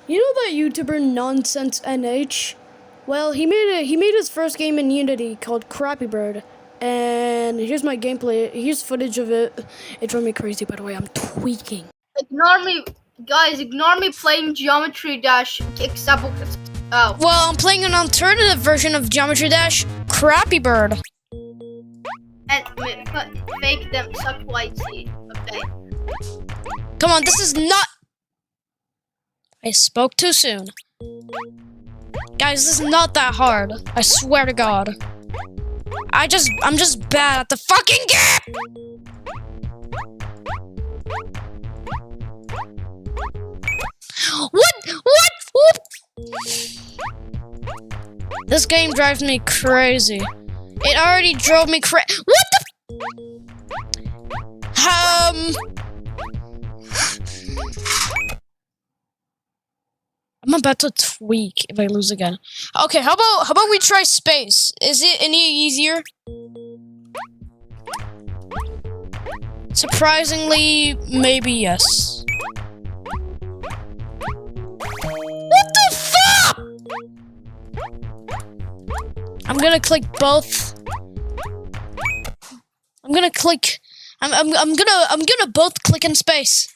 You know that YouTuber Nonsense NH? Well, he made his first game in Unity called Crappy Bird, and here's my gameplay. Here's footage of it. It drove me crazy. By the way, I'm tweaking. Ignore me, guys. Ignore me playing Geometry Dash. Oh. Well, I'm playing an alternative version of Geometry Dash, Crappy Bird. And fake them suck whitey. Okay. Come on, this is not. I spoke too soon. Guys, this is not that hard. I swear to God. I'm just bad at the fucking game! What? Whoop. This game drives me crazy. It already drove me crazy. What the? I'm about to tweak if I lose again. Okay, how about we try space? Is it any easier? Surprisingly, maybe yes. What the fuck? I'm gonna click both. I'm gonna both click in space.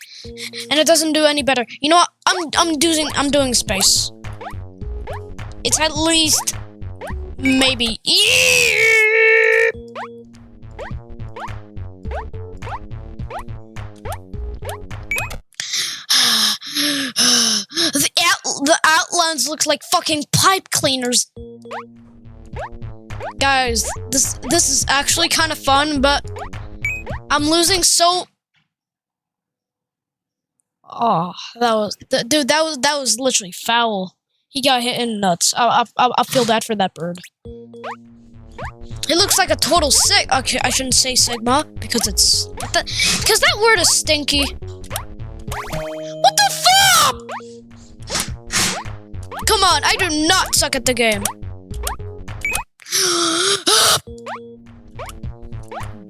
And it doesn't do any better. You know what? I'm doing space. It's at least maybe. The outlines look like fucking pipe cleaners. Guys, this is actually kind of fun, but I'm losing so. Oh, that was literally foul. He got hit in nuts. I feel bad for that bird. It looks like a total sig. Okay, I shouldn't say Sigma because because that word is stinky. What the fuck? Come on, I do not suck at the game.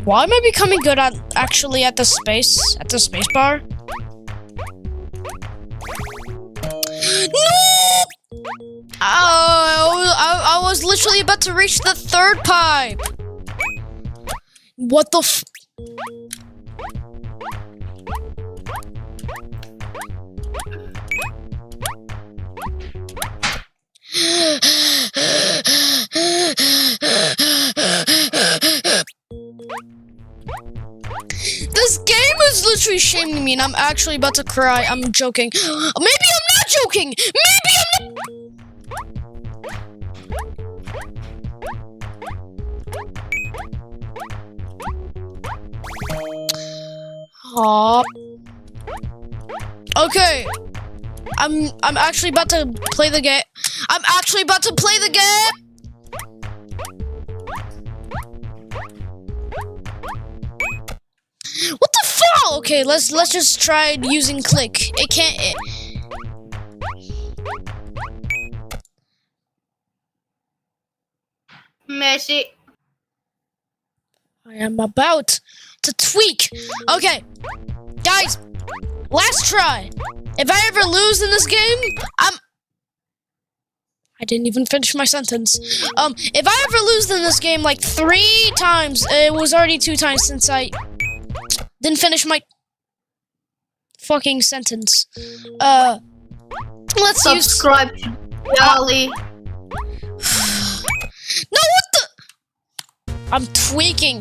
Why am I becoming good at the space bar? No! I was literally about to reach the third pipe. What the f- This game is literally shaming me and I'm actually about to cry. I'm joking. Maybe I'm not joking! Maybe I'm not. Aww. Okay. I'm actually about to play the game. I'm actually about to play the game! What the fuck? Okay, let's just try using click. It can't. Messi. I am about to tweak. Okay, guys, last try. If I ever lose in this game, I didn't even finish my sentence. If I ever lose in this game like 3 times, it was already 2 times since I didn't finish my fucking sentence. Let's subscribe to Yali. No, what the? I'm tweaking.